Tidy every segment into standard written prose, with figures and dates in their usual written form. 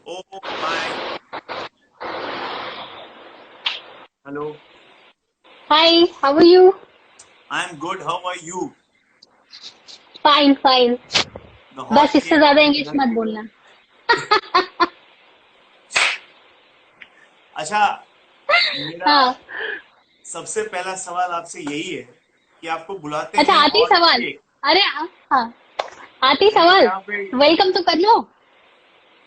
Oh my, hello. Hi, how are you? I'm good. How are you? Fine fine. The बस hot इससे cake ज्यादा अपने English घर मत पे। बोलना। अच्छा, मेरा हाँ। सबसे पहला सवाल आपसे यही है कि आपको बुलाते अच्छा, हैं आती हॉट सवाल। केक। अरे हाँ, आती देखो सवाल। यहाँ पे वेलकम तो कर लो।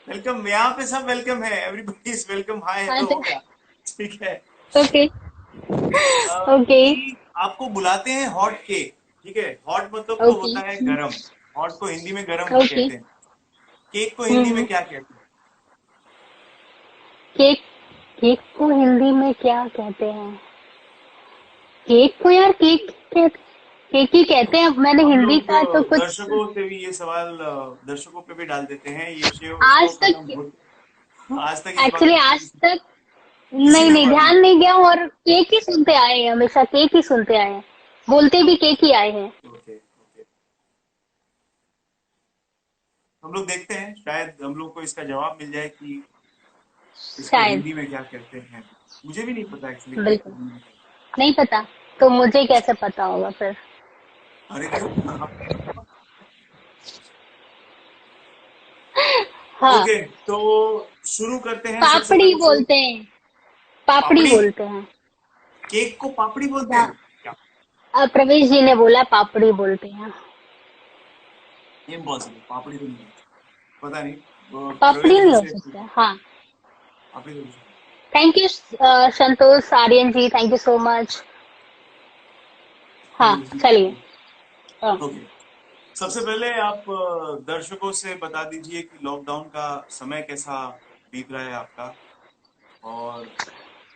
वेलकम, यहाँ पे सब वेलकम है, everybody is welcome. Hi hello अच्छा। हो गया। ठीक है। ओके। ओके। कि आपको बुलाते हैं हॉट केक। ठीक है, हॉट मतलब तो ओके। होता है गरम। हॉट को हिंदी में गरम ओके। कहते हैं। केक को हिंदी में क्या कहते हैं? केक। केक को हिंदी में क्या कहते हैं? केक को यार केक ही कहते हैं। अब मैंने हम हिंदी लोग का तो कुछ दर्शकों से भी ये सवाल दर्शकों पे भी डाल देते हैं। ये शो आज खत्म तक। हो, आज तक इस बात एक्चुअली पे आज तक किसी नहीं ने नहीं बात नहीं ध्यान नहीं गया, और केक ही सुनते आए हैं, हमेशा केक ही सुनते आए हैं। बोलते भी केक ही आए हैं। की। ओके ओके, हम लोग देखते हैं, शायद हम लोग को इसका जवाब मिल जाए कि इसको शायद। हिंदी में क्या कहते हैं। मुझे भी नहीं पता एक्चुअली केक को बिल्कुल हिंदी में क्या नहीं पता। तो मुझे कैसे पता होगा फिर? कहते हैं। अरे क्यों? हाँ। ओके, तो शुरू करते हैं। सबसे पापड़ी पहले शुरू। बोलते हैं। पापड़ी पापड़ी? बोलते हैं। केक को पापड़ी बोलते हाँ, हैं क्या? प्रवेश जी ने बोला पापड़ी बोलते हैं। इम्पॉसिबल, पापड़ी तो नहीं है। पता नहीं, पापड़ी प्रवेश जी नहीं हो से सकता। हाँ। पापड़ी तो कुछ thank you Santosh Aryan ji, thank you so much. हाँ चलिए। नहीं। हाँ। ओके, सबसे पहले आप दर्शकों से बता दीजिए कि लॉकडाउन का समय कैसा बीत रहा है आपका, और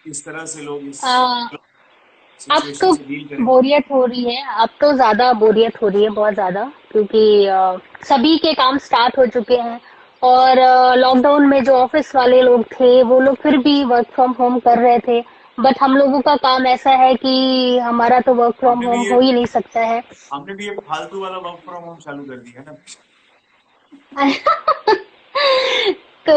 किस तरह से लोग इस अ, अब सिचुएशन तो से डील करें। बोरियत हो रही है, अब तो ज्यादा बोरियत हो रही है, बहुत ज्यादा, क्योंकि सभी के काम स्टार्ट हो चुके हैं। और लॉकडाउन में जो ऑफिस वाले लोग थे वो लोग फिर भी वर्क फ्रॉम होम कर रहे थे। बट हम लोगों का काम ऐसा है कि हमारा तो वर्क फ्रॉम हमने होम भी ये हो ही नहीं सकता है। हमने भी ये फालतू वाला वर्क फ्रॉम होम चालू कर दिया है ना। तो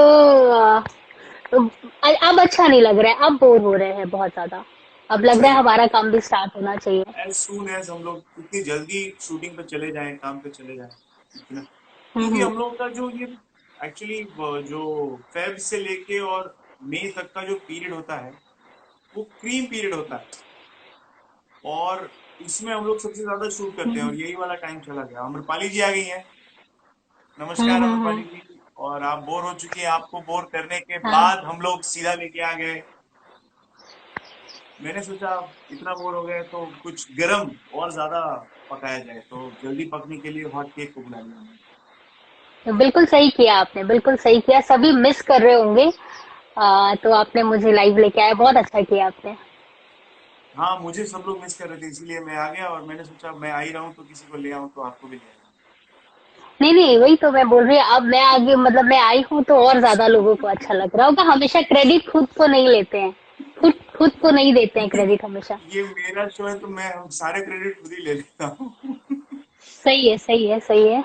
अब अच्छा नहीं लग रहा है, अब बोर हो रहे हैं बहुत ज्यादा। अब लग रहा है चलिए, हमारा काम भी स्टार्ट होना चाहिए। एज सून एज हम लोग इतनी जल्दी शूटिंग पे चले जाएं, काम पे चले जाएं, इतना। क्योंकि हम्म। हम लोग का जो ये एक्चुअली जो फेब से लेके और मई तक का जो पीरियड होता है, वो क्रीम पीरियड होता है। और इसमें हम लोग सबसे ज्यादा शूट करते हैं, और यही वाला टाइम चला गया। अम्रपाली जी आ गई हैं। नमस्कार हम्म। अम्रपाली जी। और आप बोर हो चुकी हैं, आपको बोर करने के हाँ। बाद हम लोग सीधा लेके आ गए। मैंने सोचा इतना बोर हो गए तो कुछ गरम और ज्यादा पकाया जाए, तो जल्दी पकने के लिए हॉट केक को बुला लिया हमने। तो बिल्कुल सही किया आपने, बिल्कुल सही किया। सभी मिस कर रहे होंगे। तो आपने मुझे लाइव लेके आया, बहुत अच्छा किया आपने। हाँ, मुझे सब लोग मिस कर रहे थे, इसीलिए मैं आ गया। और मैंने सोचा मैं आ ही रहा हूँ तो किसी को ले आऊँ, तो आपको भी ले आया। नहीं नहीं, वही तो मैं बोल रही हूँ। अब मैं आगे, मतलब मैं आई हूँ तो और ज्यादा लोगों को अच्छा लग रहा होगा। हमेशा क्रेडिट खुद को नहीं लेते हैं। खुद खुद को नहीं देते हैं क्रेडिट हमेशा। ये मेरा शो है तो मैं सारे क्रेडिट खुद ही ले लेता हूँ। सही है, सही है, सही है।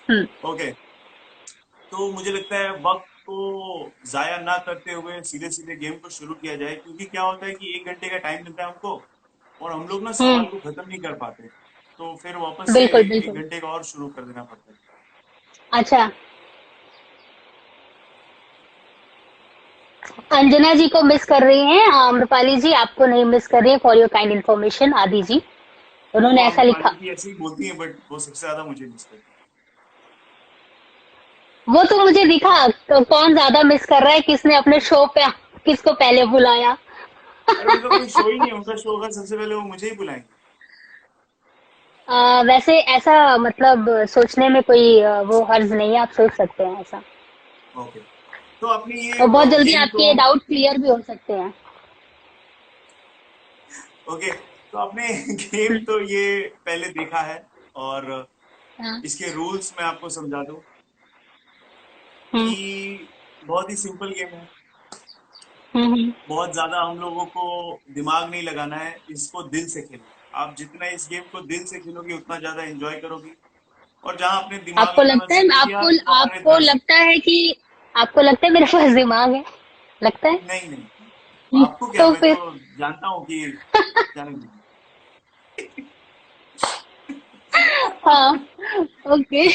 हम्म। ओके, तो मुझे लगता है वक्त को जाया ना करते हुए सीधे सीधे गेम को शुरू किया जाए। क्योंकि क्या होता है कि 1 घंटे का टाइम मिलता है हमको, और हम लोग ना हम्म। सवाल को खत्म नहीं कर पाते। तो फिर वापस से बिल्कुल एक बिल्कुल। घंटे का और शुरू कर देना पड़ता है। अच्छा। अंजना जी को मिस कर रही हैं, अम्रपाली जी आपको नहीं मिस कर रही है। फॉर योर काइंड इन्फॉर्मेशन, आदि जी, वो उन्होंने ऐसा आम्रपाली लिखा। जी ऐसे ही बोलती है, बट वो सबसे ज्यादा मुझे मिस करती वो तो मुझे दिखा। तो कौन ज्यादा मिस कर रहा है, किसने अपने शो पे किसको पहले बुलाया। है। अरे उनका कोई शो ही नहीं है, उनका शो अगर सबसे पहले वो मुझे ही बुलाएंगे। वैसे ऐसा, मतलब सोचने में कोई वो हर्ज नहीं है, आप सोच सकते हैं ऐसा। ओके, तो आपने ये और बहुत जल्दी गेम को आपके डाउट क्लियर भी हो सकते हैं। ओके, तो आपने गेम हम्म। तो ये पहले देखा है, और हाँ। इसके रूल्स मैं आपको समझा दूं हम्म। कि बहुत ही सिंपल गेम है। हम्म। बहुत ज्यादा हम लोगों को दिमाग नहीं लगाना है, इसको दिल से खेलना है। आप जितना इस गेम को दिल से खेलोगे उतना ज्यादा एंजॉय करोगे। और जहां आपने दिमाग आपको लगाना लगता है, शुरू किया आपको तो हमारे आपको दर्शक। लगता है कि आपको लगता है मेरे पास दिमाग है? लगता है? नहीं नहीं, आपको क्या, तो मैं फिर तो जानता हूँ कि जाने दीजिए। हाँ, ओके।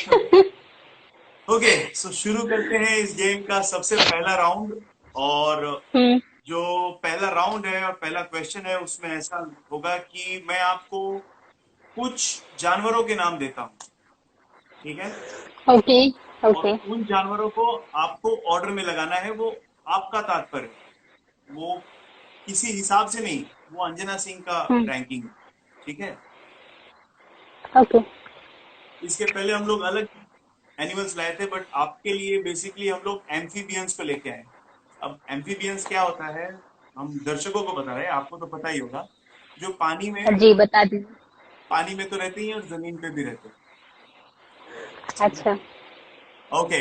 ओके, सो शुरू करते हैं इस गेम का सबसे पहला राउंड। और हम्म। जो पहला राउंड है और पहला क्वेश्चन है उसमें ऐसा होगा कि मैं आपको कुछ जानवरों के नाम देता हूँ, ठीक है? ओके। और ओके। उन जानवरों को आपको ऑर्डर में लगाना है, वो आपका तात्पर्य है, वो किसी हिसाब से नहीं, वो अंजना सिंह का हम्म। रैंकिंग, ठीक है? ओके। इसके पहले हम लोग अलग एनिमल्स लाए थे, बट आपके लिए बेसिकली हम लोग एम्फीबियंस को लेके आए। अब एम्फीबियंस क्या होता है, हम दर्शकों को बता रहे हैं, आपको तो पता ही होगा, जो जी, बता दीजिए। पानी में तो रहते ही हैं और जमीन पे भी रहते हैं। अच्छा। ओके,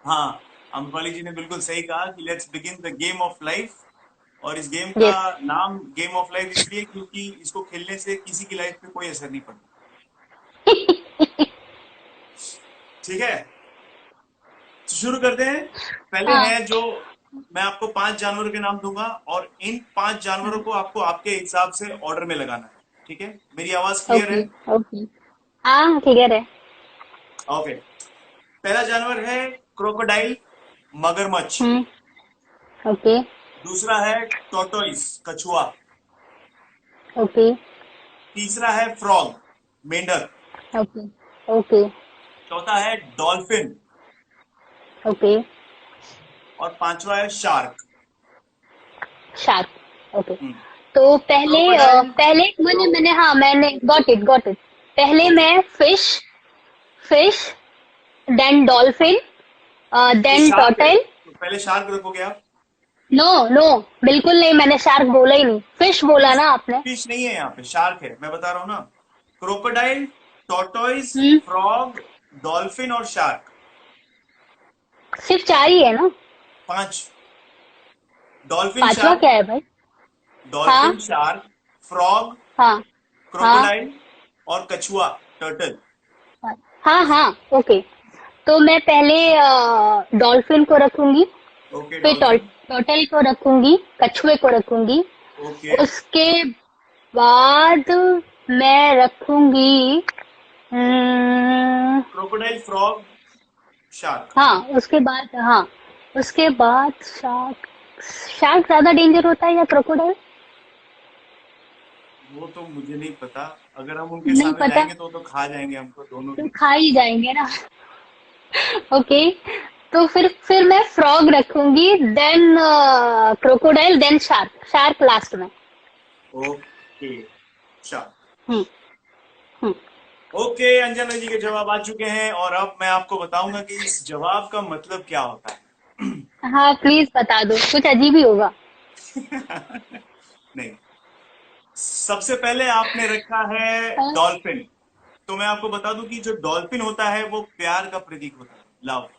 हाँ, अम्रपाली जी ने बिल्कुल सही कहा कि let's begin the game of life. और इस गेम का यस। नाम गेम ऑफ लाइफ इसलिए क्योंकि इसको खेलने से किसी की लाइफ पे कोई असर नहीं पड़ता, ठीक है? तो शुरू करते हैं। पहले हाँ। है जो, मैं आपको 5 जानवरों के नाम दूंगा और इन 5 जानवरों को आपको आपके हिसाब से ऑर्डर में लगाना है, ठीक है? मेरी आवाज क्लियर है? ओके। ओके। हाँ, क्लियर है। ओके, पहला जानवर है क्रोकोडाइल, मगरमच्छ। हम्म। ओके। दूसरा है टोटोइस, कछुआ। ओके। तीसरा है फ्रॉग, मेंढक। ओके। ओके। चौथा है डॉल्फिन। ओके। और पांचवा है शार्क। शार्क। ओके। तो पहले क्रोकोडाइल, पहले मैंने मैंने हाँ, मैंने गॉट इट। पहले ओके, मैं फिश, देन डॉल्फिन, ये देन शार्क है टर्टल। तो पहले शार्क रखोगे आप? नो, नो, बिल्कुल नहीं, मैंने शार्क बोला ही नहीं, फिश बोला फिश, ना आपने। फिश नहीं है यहाँ पे, शार्क है, मैं बता रहा हूँ ना। क्रोकोडाइल, टॉर्टोइस, हम्म। फ्रॉग, डॉल्फिन और शार्क। सिर्फ 4 ही है ना? 5। डॉल्फिन, पांचवा शार्क, क्या है भाई? हाँ। डॉल्फिन, शार्क, फ्रॉग, हाँ। हाँ। क्रोकोडाइल और कछुआ, टर्टल। हाँ। हाँ। ओके। तो मैं पहले डॉल्फिन को रखूंगी, ओके, फिर डॉल्फिन। टोटल को रखूंगी, कछुए को रखूंगी। ओके, उसके बाद मैं रखूंगी, क्रोकोडाइल, फ्रॉग, शार्क। हाँ, उसके बाद, हाँ, उसके बाद शार्क। शार्क ज्यादा डेंजर होता है या क्रोकोडाइल? वो तो मुझे नहीं पता, अगर हम उनके नहीं सामने पता। जाएंगे तो खा जाएंगे हमको दोनों तो को। खा ही जाएंगे ना। ओके। तो फिर मैं फ्रॉग रखूंगी, then crocodile, then shark, shark last में। Okay, shark. Hmm. Hmm. Okay, Anjana ji के जवाब आ चुके हैं और अब मैं आपको बताऊंगा कि इस जवाब का मतलब क्या होता है। हाँ, प्लीज बता दो, कुछ अजीब ही होगा। नहीं, सबसे पहले आपने रखा है हाँ, डॉल्फिन। तो मैं आपको बता दूं कि जो डॉल्फिन होता है वो प्यार का प्रतीक होता है, लव।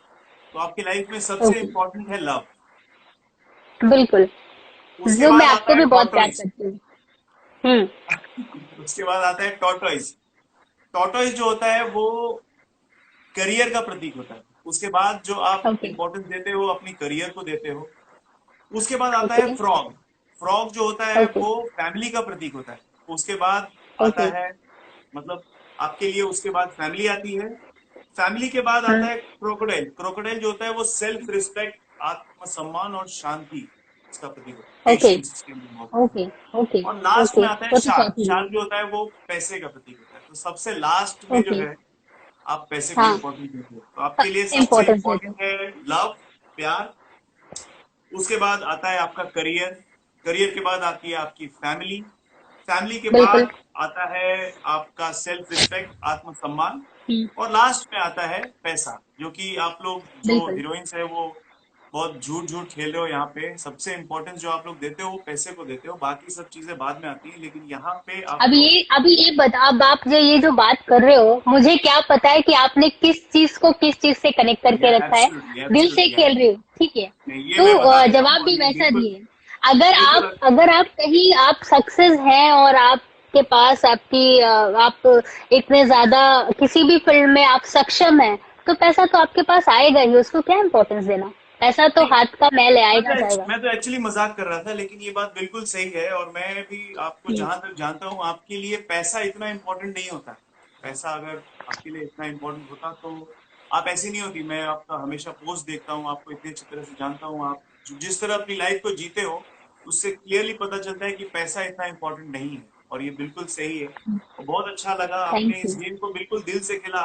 तो आपकी लाइफ में सबसे ओके। इंपॉर्टेंट है लव। बिल्कुल। उसके जो मैं बाद आपको आता है भी बहुत प्यार टॉर्टोइज। करती हूँ। हम्म। उसके बाद आता है टॉर्टोइज। टॉर्टोइज जो होता है वो करियर का प्रतीक होता है। उसके बाद जो आप ओके। इंपॉर्टेंस देते हो अपनी करियर को देते हो। उसके बाद आता है ओके। फ्रॉग। फ्रॉग जो होता है ओके। वो फैमिली का प्रतीक होता है। उसके बाद आता ओके। है, मतलब आपके लिए उसके बाद फैमिली आती है। फैमिली के बाद आता हम्म। है क्रोकोडाइल। क्रोकोडाइल जो होता है वो सेल्फ रिस्पेक्ट, आत्मसम्मान और शांति इसका प्रतीक होता है, ओके। पेशेंस इसके अंदर बहुत होता है। ओके। ओके। और लास्ट ओके, में आता है वो तो शार्क। चौथी शार्क है। जो होता है वो पैसे का प्रतीक होता है। तो सबसे लास्ट में जो ओके। है, आप पैसे को हाँ, इंपॉर्टेंट देते हो, तो आपके लिए सबसे इम्पोर्टेंस देते इंपॉर्टेंट है लव, प्यार। उसके बाद आता है आपका करियर। करियर के बाद आती है आपकी फैमिली। फैमिली के बिल्कुल। बाद आता है आपका सेल्फ रिस्पेक्ट, आत्मसम्मान। हम्म। और लास्ट में आता है पैसा, जो कि आप लोग जो बिल्कुल। हीरोइंस है वो बहुत झूठ झूठ खेल रहे हो यहाँ पे। सबसे इंपॉर्टेंस जो आप लोग देते हो वो पैसे को देते हो, बाकी सब चीजें बाद में आती है, लेकिन यहाँ पे आप लोग। अभी ये बता, अब आप जो ये जो बात कर रहे हो, मुझे क्या पता है कि आपने किस चीज को किस चीज से कनेक्ट करके रखा है। एब्सोल्युटली, दिल से एब्सोल्युटली। खेल रही हो, ठीक है। नहीं, ये तो मैं बता देता जवाब हूँ, और भी ये वैसा बिल्कुल दिए। अगर बिल्कुल। आप अगर आप कहीं आप सक्सेस हैं और आपके पास आपकी आप इतने ज्यादा किसी भी फील्ड में आप सक्षम हैं, तो पैसा तो आपके पास आएगा ही, उसको क्या इम्पोर्टेंस देना। पैसा तो नहीं, हाथ का मैल है, आएगा जाएगा। मैं तो एक्चुअली मजाक कर रहा था, लेकिन ये बात बिल्कुल सही है। और मैं भी आपको हम्म। जहां तक जानता हूँ, आपके लिए पैसा इतना इम्पोर्टेंट नहीं होता। पैसा अगर आपके लिए इतना इम्पोर्टेंट होता तो आप ऐसी नहीं होती। मैं आपका हमेशा पोस्ट देखता हूँ, आपको इतनी अच्छी तरह से जानता हूँ। आप जिस तरह अपनी लाइफ को जीते हो, उससे क्लियरली पता चलता है कि पैसा इतना इम्पोर्टेंट नहीं है। और ये बिल्कुल सही है। और बहुत अच्छा लगा, थैंक आपने इस यू। गेम को बिल्कुल दिल से खेला।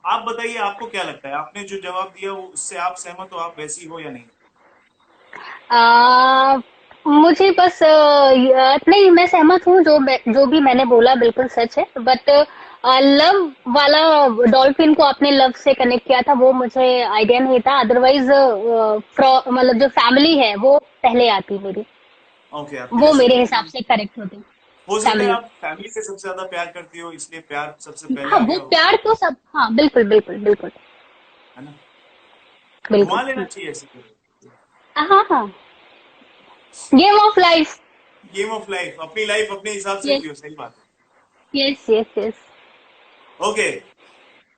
आप बताइए, आपको क्या लगता है? आपने जो जवाब दिया वो उससे आप सहमत हो? आप वैसी हो या नहीं? आ, मुझे बस नहीं, मैं सहमत हूँ, जो भी मैंने बोला बिल्कुल सच है। बट लव वाला, डॉल्फिन को आपने लव से कनेक्ट किया था, वो मुझे आइडिया नहीं था। अदरवाइज मतलब जो फैमिली है वो पहले आती मेरी, ओके, आपके वो जैसे मेरे हिसाब से करेक्ट होती। हो सकता है फैमिली। आप फैमिली से सबसे ज्यादा प्यार करती हो, इसलिए प्यार सबसे पहले हाँ, आ वो गया हो। प्यार तो सब, हाँ बिल्कुल बिल्कुल बिल्कुल। है ना? बिल्कुल। घुमा लेना चाहिए ऐसे तो। हाँ हाँ। Game of life. Game of life, अपनी लाइफ अपने हिसाब से यस जियो, सही बात यस यस यस। है। ओके,